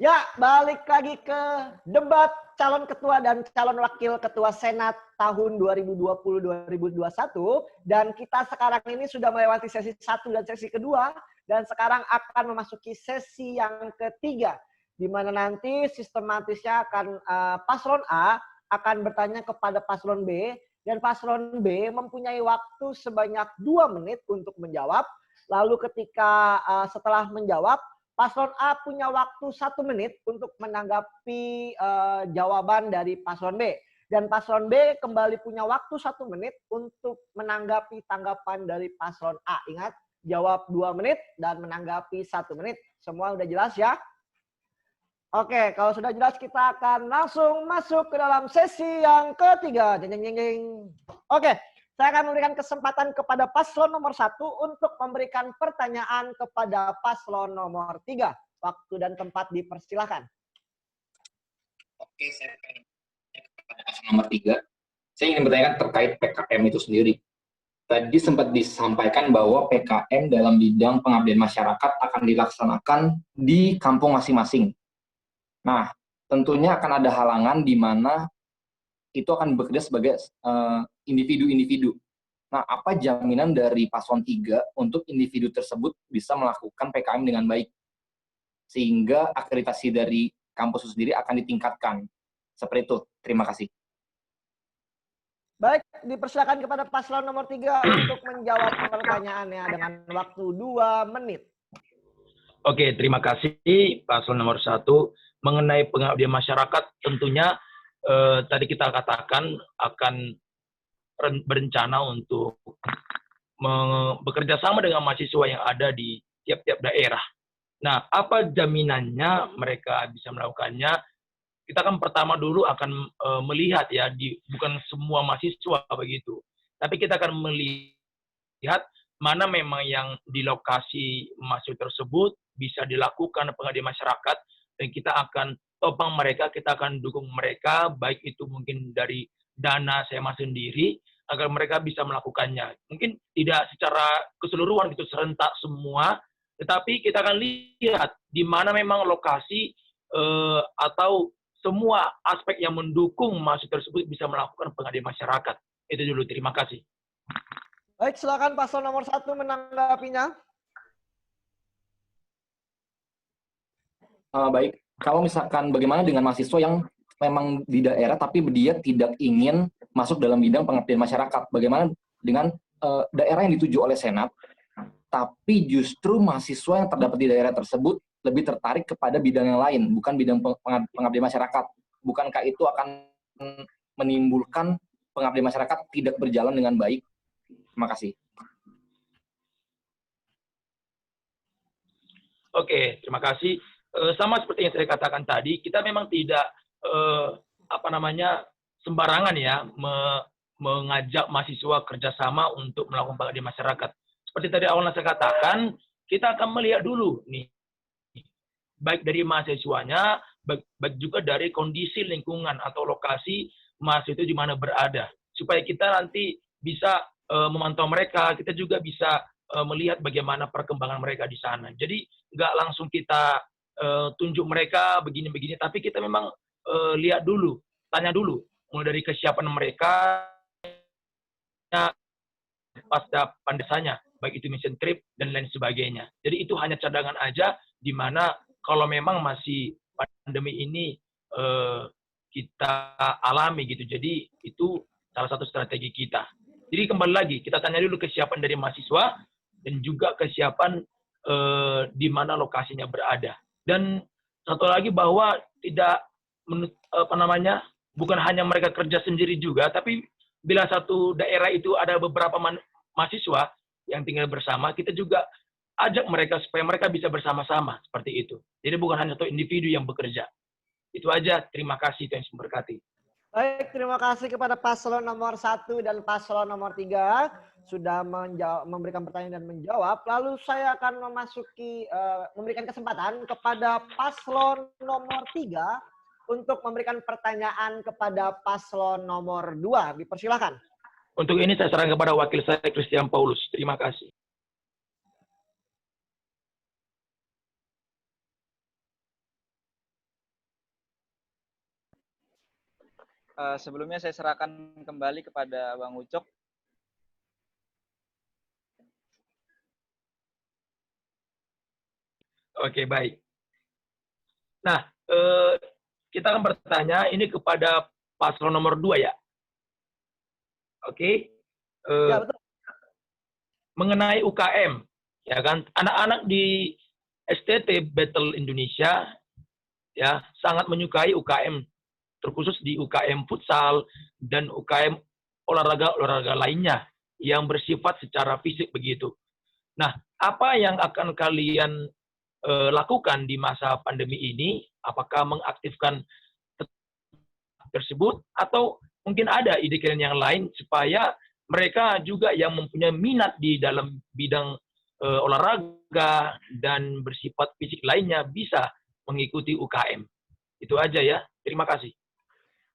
Ya, balik lagi ke debat calon ketua dan calon wakil ketua Senat tahun 2020-2021. Dan kita sekarang ini sudah melewati sesi 1 dan sesi kedua. Dan sekarang akan memasuki sesi yang ketiga. Di mana nanti sistematisnya akan paslon A akan bertanya kepada paslon B. Dan paslon B mempunyai waktu sebanyak 2 menit untuk menjawab. Lalu ketika setelah menjawab, paslon A punya waktu 1 menit untuk menanggapi jawaban dari paslon B. Dan paslon B kembali punya waktu 1 menit untuk menanggapi tanggapan dari paslon A. Ingat, jawab 2 menit dan menanggapi 1 menit. Semua udah jelas ya? Oke, kalau sudah jelas kita akan langsung masuk ke dalam sesi yang ketiga. Jeng, jeng, jeng, jeng. Oke. Saya akan memberikan kesempatan kepada paslon nomor 1 untuk memberikan pertanyaan kepada paslon nomor 3. Waktu dan tempat dipersilahkan. Oke, saya akan kepada paslon nomor 3. Saya ingin bertanya terkait PKM itu sendiri. Tadi sempat disampaikan bahwa PKM dalam bidang pengabdian masyarakat akan dilaksanakan di kampung masing-masing. Nah, tentunya akan ada halangan di mana itu akan bekerja sebagai individu-individu. Nah, apa jaminan dari paslon 3 untuk individu tersebut bisa melakukan PKM dengan baik? Sehingga akreditasi dari kampus itu sendiri akan ditingkatkan. Seperti itu. Terima kasih. Baik, dipersilakan kepada paslon nomor 3 untuk menjawab pertanyaannya dengan waktu 2 menit. Oke, terima kasih paslon nomor 1. Mengenai pengabdian masyarakat, tentunya tadi kita katakan akan berencana untuk bekerja sama dengan mahasiswa yang ada di tiap-tiap daerah. Nah, apa jaminannya mereka bisa melakukannya? Kita kan pertama dulu akan melihat ya, bukan semua mahasiswa begitu, tapi kita akan melihat mana memang yang di lokasi mahasiswa tersebut bisa dilakukan pengabdian masyarakat, dan kita akan topang mereka, kita akan dukung mereka, baik itu mungkin dari dana SEMA sendiri, agar mereka bisa melakukannya. Mungkin tidak secara keseluruhan gitu, serentak semua, tetapi kita akan lihat di mana memang lokasi atau semua aspek yang mendukung mahasiswa tersebut bisa melakukan pengabdian masyarakat. Itu dulu, terima kasih. Baik, silakan paslon nomor 1 menanggapinya. Baik, kalau misalkan bagaimana dengan mahasiswa yang memang di daerah tapi dia tidak ingin masuk dalam bidang pengabdian masyarakat? Bagaimana dengan daerah yang dituju oleh Senat, tapi justru mahasiswa yang terdapat di daerah tersebut lebih tertarik kepada bidang yang lain, bukan bidang pengabdian masyarakat. Bukankah itu akan menimbulkan pengabdian masyarakat tidak berjalan dengan baik? Terima kasih. Oke, terima kasih. Sama seperti yang saya katakan tadi, kita memang tidak sembarangan ya mengajak mahasiswa kerjasama untuk melakukan pengabdian masyarakat. Seperti tadi awalnya saya katakan, kita akan melihat dulu nih, baik dari mahasiswanya, baik juga dari kondisi lingkungan atau lokasi mahasiswa itu di mana berada, supaya kita nanti bisa memantau mereka, kita juga bisa melihat bagaimana perkembangan mereka di sana. Jadi nggak langsung kita tunjuk mereka begini-begini, tapi kita memang lihat dulu, tanya dulu, mulai dari kesiapan mereka, pasca pandesanya, baik itu mission trip dan lain sebagainya. Jadi itu hanya cadangan aja, di mana kalau memang masih pandemi ini kita alami gitu. Jadi itu salah satu strategi kita. Jadi kembali lagi, kita tanya dulu kesiapan dari mahasiswa dan juga kesiapan di mana lokasinya berada. Dan satu lagi bahwa tidak bukan hanya mereka kerja sendiri juga, tapi bila satu daerah itu ada beberapa mahasiswa yang tinggal bersama, kita juga ajak mereka supaya mereka bisa bersama-sama seperti itu. Jadi bukan hanya satu individu yang bekerja. Itu aja. Terima kasih, Tuhan memberkati. Baik, terima kasih kepada paslon nomor 1 dan paslon nomor 3 sudah memberikan pertanyaan dan menjawab. Lalu saya akan memberikan kesempatan kepada paslon nomor 3 untuk memberikan pertanyaan kepada paslon nomor 2. Dipersilakan. Untuk ini saya serahkan kepada wakil saya, Christian Paulus. Terima kasih. Sebelumnya saya serahkan kembali kepada Bang Ucok. Oke, baik. Nah, kita akan bertanya ini kepada paslon nomor 2 ya. Oke. Ya, betul. Mengenai UKM, ya kan, anak-anak di STT Battle Indonesia ya sangat menyukai UKM, terkhusus di UKM futsal dan UKM olahraga lainnya yang bersifat secara fisik begitu. Nah, apa yang akan kalian lakukan di masa pandemi ini? Apakah mengaktifkan tersebut atau mungkin ada ide kalian yang lain supaya mereka juga yang mempunyai minat di dalam bidang olahraga dan bersifat fisik lainnya bisa mengikuti UKM. Itu aja ya. Terima kasih.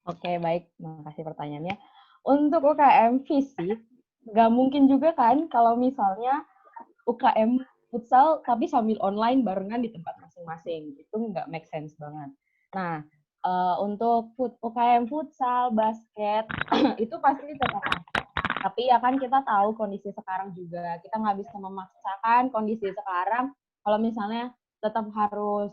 Oke, baik. Terima kasih pertanyaannya. Untuk UKM fisik, nggak mungkin juga kan kalau misalnya UKM futsal tapi sambil online barengan di tempat masing-masing. Itu nggak make sense banget. Nah, untuk UKM futsal, basket, itu pasti tetap ada. Tapi ya kan kita tahu kondisi sekarang juga. Kita nggak bisa memaksakan kondisi sekarang kalau misalnya tetap harus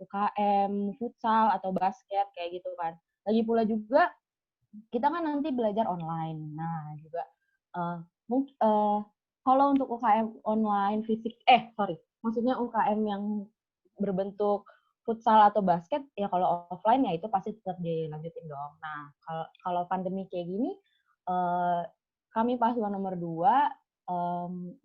UKM futsal atau basket kayak gitu kan. Lagi pula juga kita kan nanti belajar online. Nah, juga kalau untuk UKM online fisik, maksudnya UKM yang berbentuk futsal atau basket, ya kalau offline ya itu pasti tetap dilanjutin dong. Nah, kalau pandemi kayak gini, kami paslon nomor 2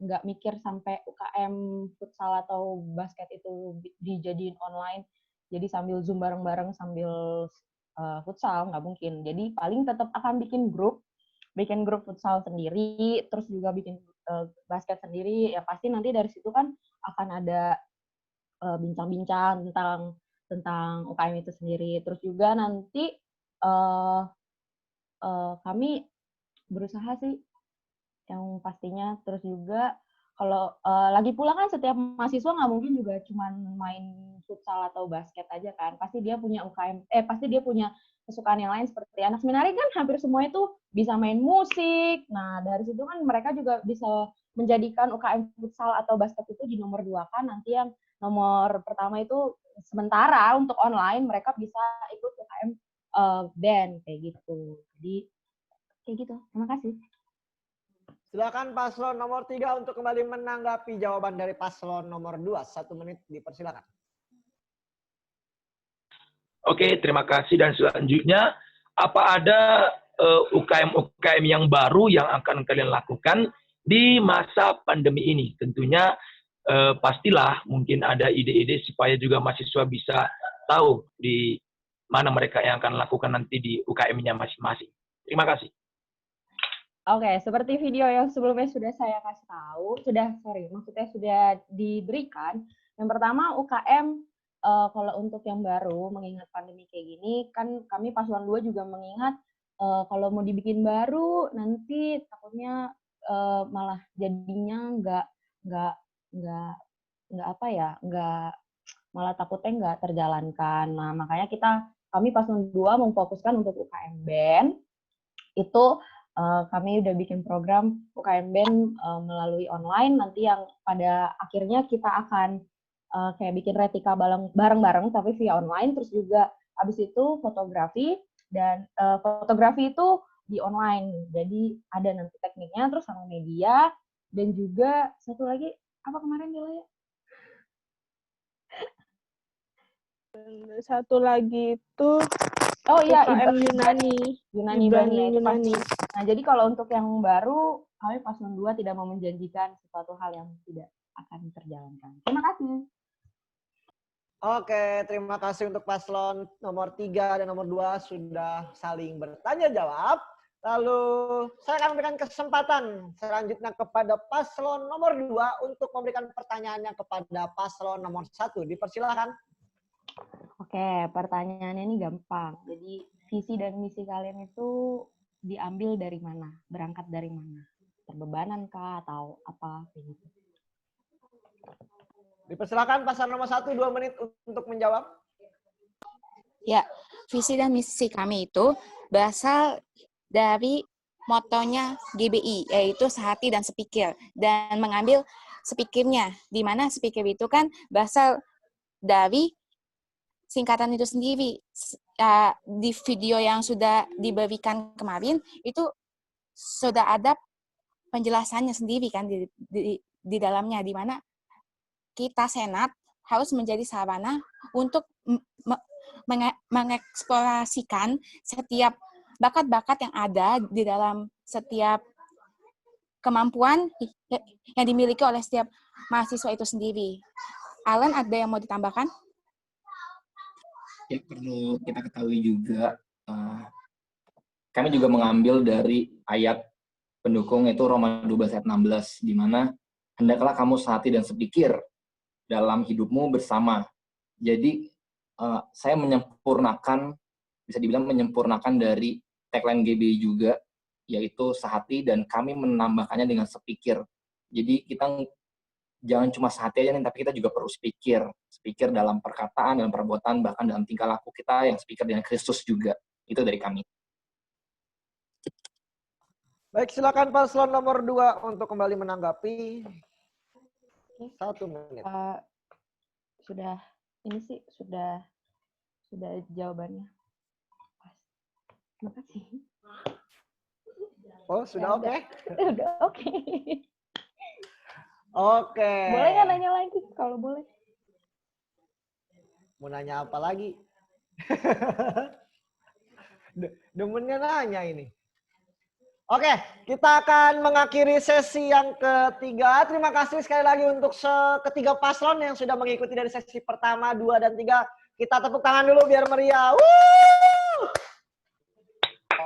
nggak mikir sampai UKM futsal atau basket itu dijadiin online, jadi sambil Zoom bareng-bareng sambil futsal, nggak mungkin. Jadi paling tetap akan bikin grup futsal sendiri, terus juga bikin basket sendiri, ya pasti nanti dari situ kan akan ada bincang-bincang tentang UKM itu sendiri. Terus juga nanti kami berusaha sih yang pastinya. Terus juga kalau lagi pula kan setiap mahasiswa nggak mungkin juga cuman main futsal atau basket aja kan. Pasti dia punya pasti dia punya kesukaan yang lain, seperti anak seminari kan hampir semua itu bisa main musik. Nah, dari situ kan mereka juga bisa menjadikan UKM futsal atau basket itu di nomor 2 kan. Nanti yang nomor pertama itu sementara untuk online mereka bisa ikut UKM band kayak gitu. Jadi kayak gitu. Terima kasih. Silakan paslon nomor 3 untuk kembali menanggapi jawaban dari paslon nomor 2. 1 menit dipersilakan. Oke, terima kasih. Dan selanjutnya, apa ada UKM-UKM yang baru yang akan kalian lakukan di masa pandemi ini? Tentunya pastilah mungkin ada ide-ide supaya juga mahasiswa bisa tahu di mana mereka yang akan lakukan nanti di UKM-nya masing-masing. Terima kasih. Oke, seperti video yang sebelumnya sudah saya kasih tahu, maksudnya sudah diberikan. Yang pertama UKM, kalau untuk yang baru, mengingat pandemi kayak gini, kan kami paslon 2 juga mengingat kalau mau dibikin baru, nanti takutnya malah jadinya malah takutnya nggak terjalankan. Nah, makanya kami paslon 2 memfokuskan untuk UKM band. Itu kami udah bikin program UKM band melalui online, nanti yang pada akhirnya kita akan kayak bikin retika bareng-bareng tapi via online. Terus juga habis itu fotografi, dan fotografi itu di online, jadi ada nanti tekniknya, terus sama media, dan juga satu lagi apa kemarin Dila ya? Satu lagi itu UKM Yunani. Yunani. Nah, jadi kalau untuk yang baru, kami paslon 2 tidak mau menjanjikan sesuatu hal yang tidak akan terjalankan. Terima kasih. Oke, terima kasih untuk paslon nomor 3 dan nomor 2 sudah saling bertanya jawab. Lalu saya akan memberikan kesempatan selanjutnya kepada paslon nomor 2 untuk memberikan pertanyaannya kepada paslon nomor 1. Dipersilakan. Oke, pertanyaannya ini gampang. Jadi visi dan misi kalian itu diambil dari mana? Berangkat dari mana? Terbebanan kah atau apa kayak gitu? Dipersilakan paslon nomor 1 2 menit untuk menjawab. Ya, visi dan misi kami itu berasal dari motonya GBI, yaitu sehati dan sepikir, dan mengambil sepikirnya, di mana sepikir itu kan berasal dari singkatan itu sendiri. Di video yang sudah diberikan kemarin, itu sudah ada penjelasannya sendiri kan di dalamnya, di mana kita Senat harus menjadi sarana untuk mengeksplorasikan setiap bakat-bakat yang ada di dalam setiap kemampuan yang dimiliki oleh setiap mahasiswa itu sendiri. Alan, ada yang mau ditambahkan? Ya, perlu kita ketahui juga, kami juga mengambil dari ayat pendukung itu Roma 12 ayat 16, di mana hendaklah kamu sehati dan sepikir dalam hidupmu bersama. Jadi saya menyempurnakan, bisa dibilang menyempurnakan dari tagline GBI juga, yaitu sehati, dan kami menambahkannya dengan sepikir. Jadi kita jangan cuma sehati aja nih, tapi kita juga perlu sepikir dalam perkataan, dalam perbuatan, bahkan dalam tingkah laku kita yang sepikir dengan Kristus juga. Itu dari kami. Baik, silakan paslon nomor 2 untuk kembali menanggapi. 1 menit. Sudah, ini sih sudah jawabannya. Terima kasih. Oh, sudah oke? Udah oke. Oke. Boleh nggak nanya lagi kalau boleh? Mau nanya apa lagi? Demennya nanya ini. Oke, kita akan mengakhiri sesi yang ketiga. Terima kasih sekali lagi untuk ketiga paslon yang sudah mengikuti dari sesi pertama, 2, dan 3. Kita tepuk tangan dulu biar meriah.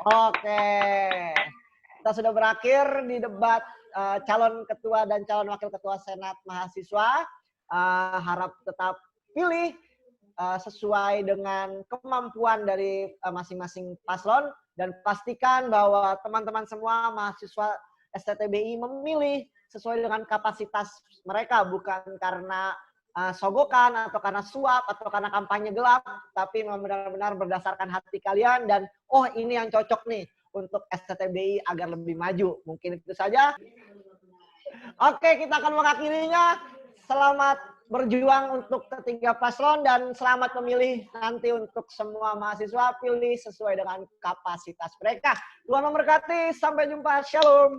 Oke. Kita sudah berakhir di debat calon ketua dan calon wakil ketua Senat Mahasiswa. Harap tetap pilih sesuai dengan kemampuan dari masing-masing paslon, dan pastikan bahwa teman-teman semua mahasiswa STTBI memilih sesuai dengan kapasitas mereka, bukan karena sogokan atau karena suap atau karena kampanye gelap, tapi benar-benar berdasarkan hati kalian dan ini yang cocok nih untuk STTBI agar lebih maju. Mungkin itu saja. Oke, kita akan mengakhirinya. Selamat berjuang untuk ketiga paslon dan selamat memilih nanti untuk semua mahasiswa, pilih sesuai dengan kapasitas mereka. Tuhan memberkati, sampai jumpa, shalom.